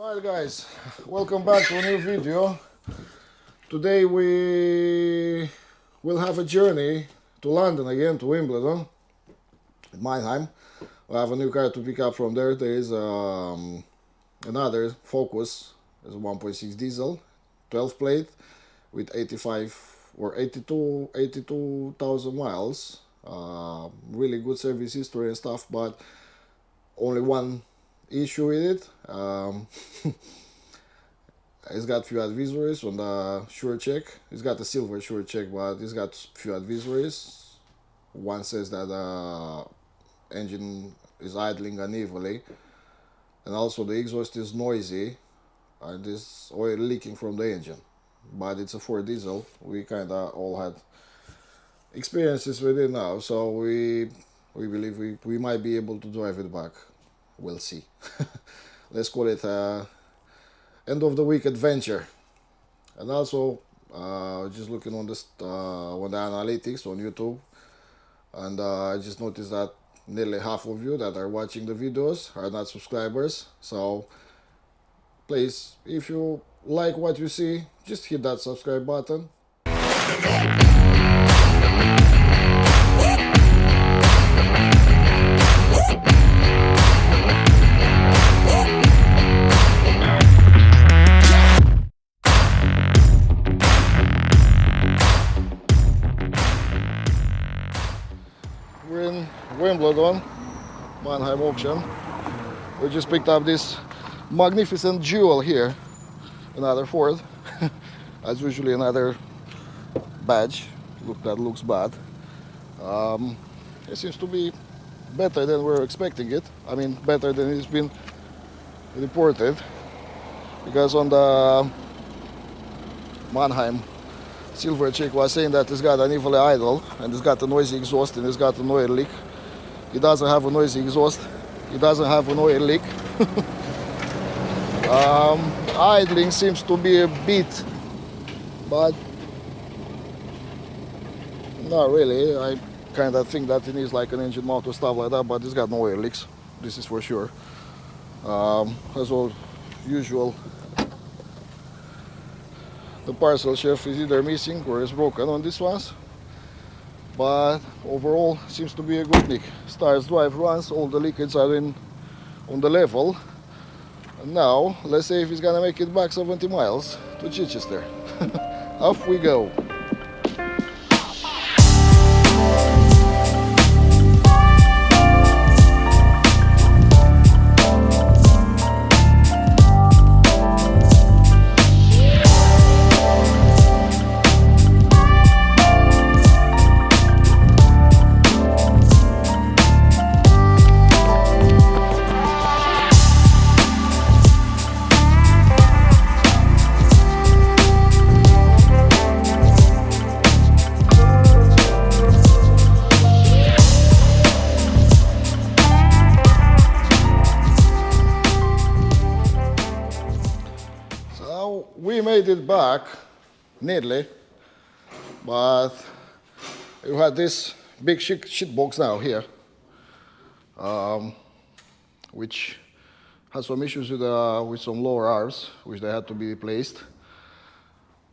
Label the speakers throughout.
Speaker 1: Alright guys, welcome back to a new video. Today we will have a journey to London again, to Wimbledon, Manheim. We have a new car to pick up from there. There is another Focus, it's a 1.6 diesel, 12 plate with 85 or 82,000 miles. Really good service history and stuff, but only one issue with it. It's got few advisories on the sure check. It's got a silver sure check, but it's got few advisories. One says that the engine is idling unevenly, and also the exhaust is noisy, and there's oil leaking from the engine. But it's a Ford diesel. We kind of all had experiences with it now, so we believe we might be able to drive it back. We'll see. Let's call it a end of the week adventure. And also just looking on this on the analytics on YouTube, and I just noticed that nearly half of you that are watching the videos are not subscribers. So please, if you like what you see, just hit that subscribe button. We're in Wimbledon, Manheim auction. We just picked up this magnificent jewel here, another Ford. As usually another badge. That looks bad. It seems to be better than we were expecting it. I mean, better than it's been reported, because on the Manheim silver check was saying that it's got an unevenly idle and it's got a noisy exhaust and it's got an oil leak. It doesn't have a noisy exhaust. It doesn't have an oil leak. Idling seems to be a bit, but not really. I kind of think that it needs like an engine mount or stuff like that, but it's got no oil leaks. This is for sure. As all usual, the parcel shelf is either missing or is broken on these ones, but overall seems to be a good nick. Starts, drive, runs, all the liquids are in on the level. And now let's see if he's gonna make it back 70 miles to Chichester. Off we go. We made it back, nearly, but you had this big shit box now here, which has some issues with some lower arms, which they had to be replaced.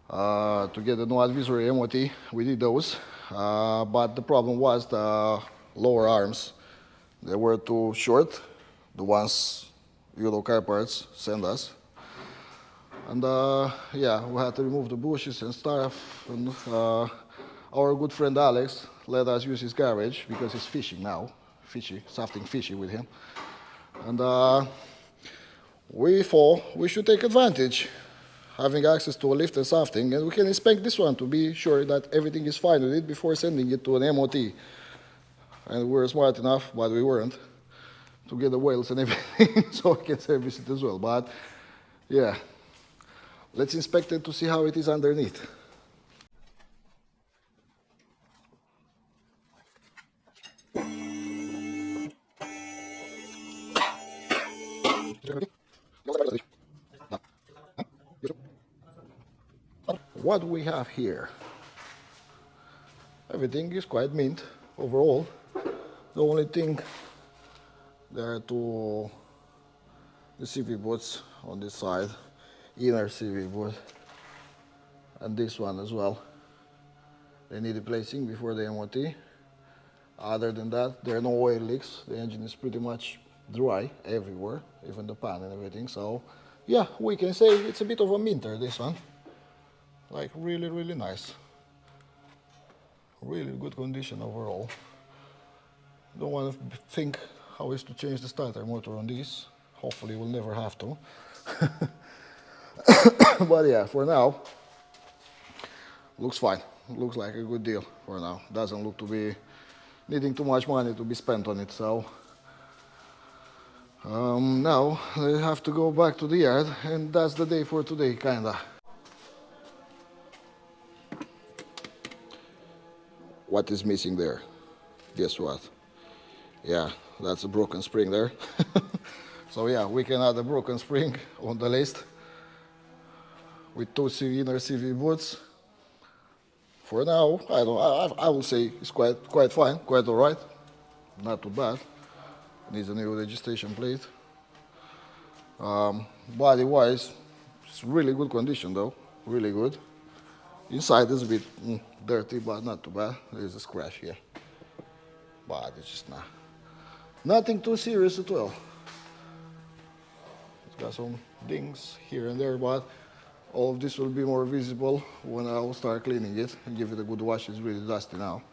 Speaker 1: To get the no advisory MOT, we did those, but the problem was the lower arms. They were too short, the ones Euro Car Parts sent us. And yeah, we had to remove the bushes and stuff. And our good friend Alex let us use his garage because he's fishing now. Something fishy with him. And we thought we should take advantage, having access to a lift and something, and we can inspect this one to be sure that everything is fine with it before sending it to an MOT. And we were smart enough, but we weren't, to get the wheels and everything so we can service it as well. But yeah. Let's inspect it to see how it is underneath. What do we have here? Everything is quite mint overall. The only thing there are two the CV boards on this side, inner CV boot, and this one as well. They need replacing before the MOT. Other than that, there are no oil leaks. The engine is pretty much dry everywhere, even the pan and everything. So yeah, we can say it's a bit of a minter, this one. Like really, really nice. Really good condition overall. Don't want to think how is to change the starter motor on this. Hopefully we'll never have to. But yeah, for now, looks fine. Looks like a good deal for now. Doesn't look to be needing too much money to be spent on it. So now I have to go back to the yard, and that's the day for today, kinda. What is missing there? Guess what? Yeah, that's a broken spring there. So yeah, we can add a broken spring on the list with two inner CV boots. For now, I will say it's quite fine, quite alright, not too bad. Needs a new registration plate. Body wise, it's really good condition though, really good. Inside is a bit dirty, but not too bad. There's a scratch here, but it's just nothing too serious at all. It's got some dings here and there, but all of this will be more visible when I will start cleaning it and give it a good wash. It's really dusty now.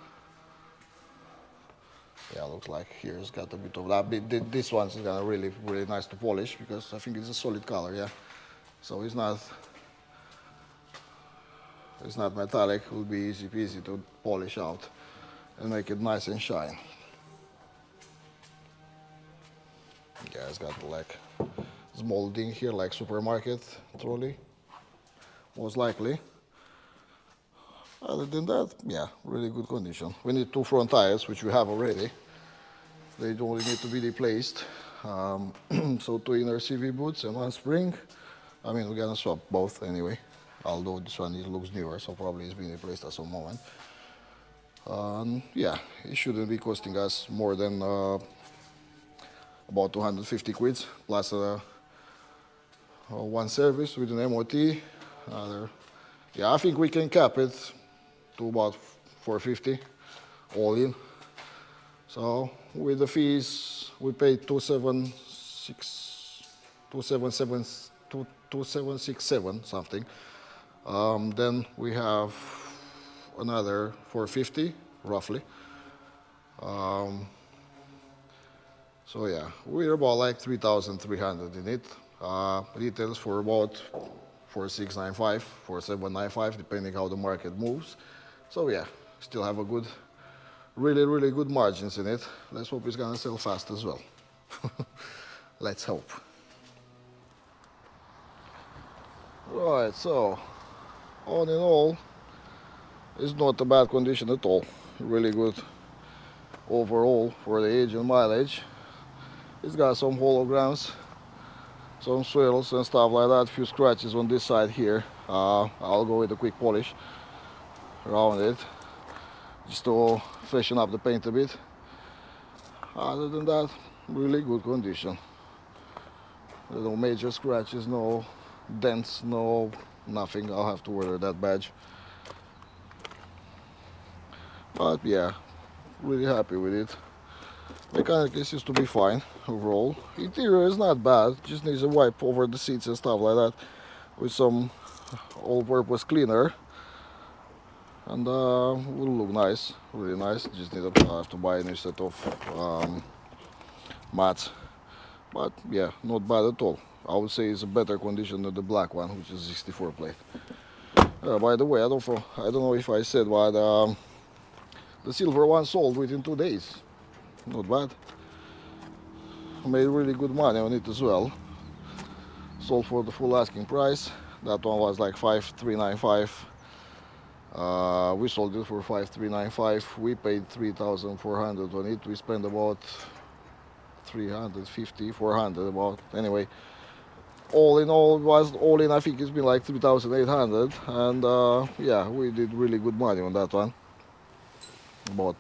Speaker 1: Yeah, looks like here it's got a bit of that. This one's gonna really nice to polish because I think it's a solid color, yeah. So it's not metallic. It will be easy peasy to polish out and make it nice and shine. Yeah, it's got like small ding here, like supermarket trolley, most likely. Other than that, yeah, really good condition. We need two front tires, which we have already. They only need to be replaced. So two inner CV boots and one spring. I mean, we're gonna swap both anyway. Although this one it looks newer, so probably it's been replaced at some moment. Yeah, it shouldn't be costing us more than about 250 quids plus one service with an MOT. Yeah, I think we can cap it to about 450 all in. So with the fees, we paid 2767 something. Then we have another 450 roughly. So yeah, we're about like 3,300 in it. Retails for about 4695, 4795, depending how the market moves. So yeah, still have a good, really good margins in it. Let's hope it's gonna sell fast as well. Let's hope. Right, so all in all, it's not a bad condition at all. Really good overall for the age and mileage. It's got some holograms, some swirls and stuff like that. A few scratches on this side here. I'll go with a quick polish around it just to freshen up the paint a bit. Other than that, really good condition. There's no major scratches, no dents, no nothing. I'll have to order that badge. But yeah, really happy with it. Mechanically seems to be fine overall. Interior is not bad, just needs a wipe over the seats and stuff like that with some all-purpose cleaner. And will look nice, really nice. Just need to have to buy a new set of mats. But yeah, not bad at all. I would say it's a better condition than the black one, which is 64 plate. By the way, I don't know if I said, but the silver one sold within 2 days. Not bad. Made really good money on it as well. Sold for the full asking price. That one was like 5,395. We sold it for 5,395. We paid 3,400 on it. We spent about 350, 400 about. Anyway, all in I think it's been like 3,800. And yeah, we did really good money on that one. About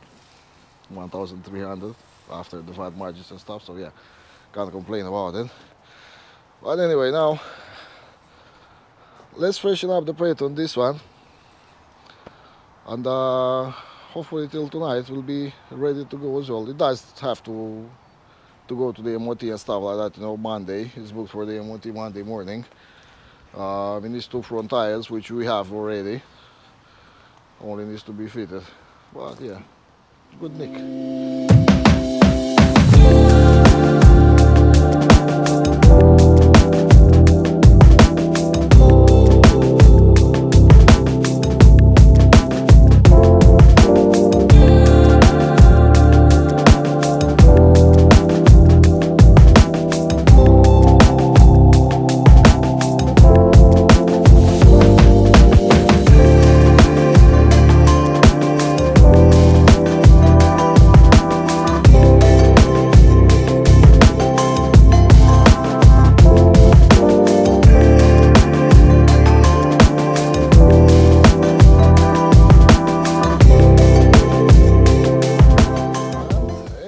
Speaker 1: 1,300 after the VAT margins and stuff. So yeah, can't complain about it. But anyway, now let's freshen up the plate on this one, and hopefully till tonight we'll be ready to go as well. It does have to go to the MOT and stuff like that. You know, Monday is booked for the MOT Monday morning. It needs two front tires, which we have already. Only needs to be fitted. But yeah, good nick.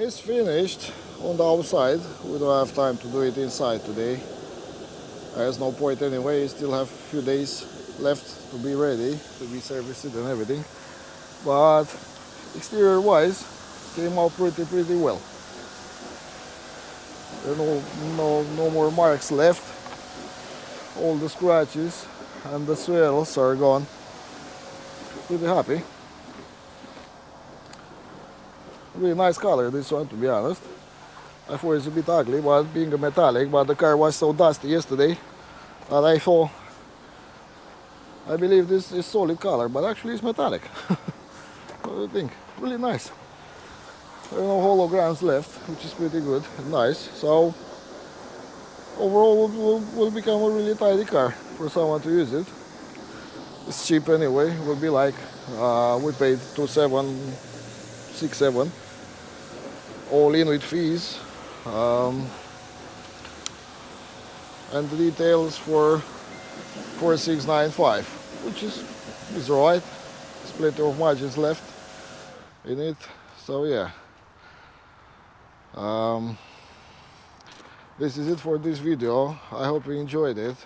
Speaker 1: It's finished on the outside. We don't have time to do it inside today. There's no point anyway. Still have a few days left to be ready, to be serviced and everything. But exterior wise, came out pretty well. There are no more marks left. All the scratches and the swells are gone. Pretty happy. Really nice color this one, to be honest. I thought it's a bit ugly, but being a metallic, but the car was so dusty yesterday that I thought, I believe this is solid color, but actually it's metallic. What do you think? Really nice. There are no holograms left, which is pretty good and nice. So overall will become a really tidy car for someone to use it. It's cheap anyway. It will be like we paid 2,767 all in with fees, and the details for 4,695, which is alright. There's plenty of margins left in it. So yeah. This is it for this video. I hope you enjoyed it.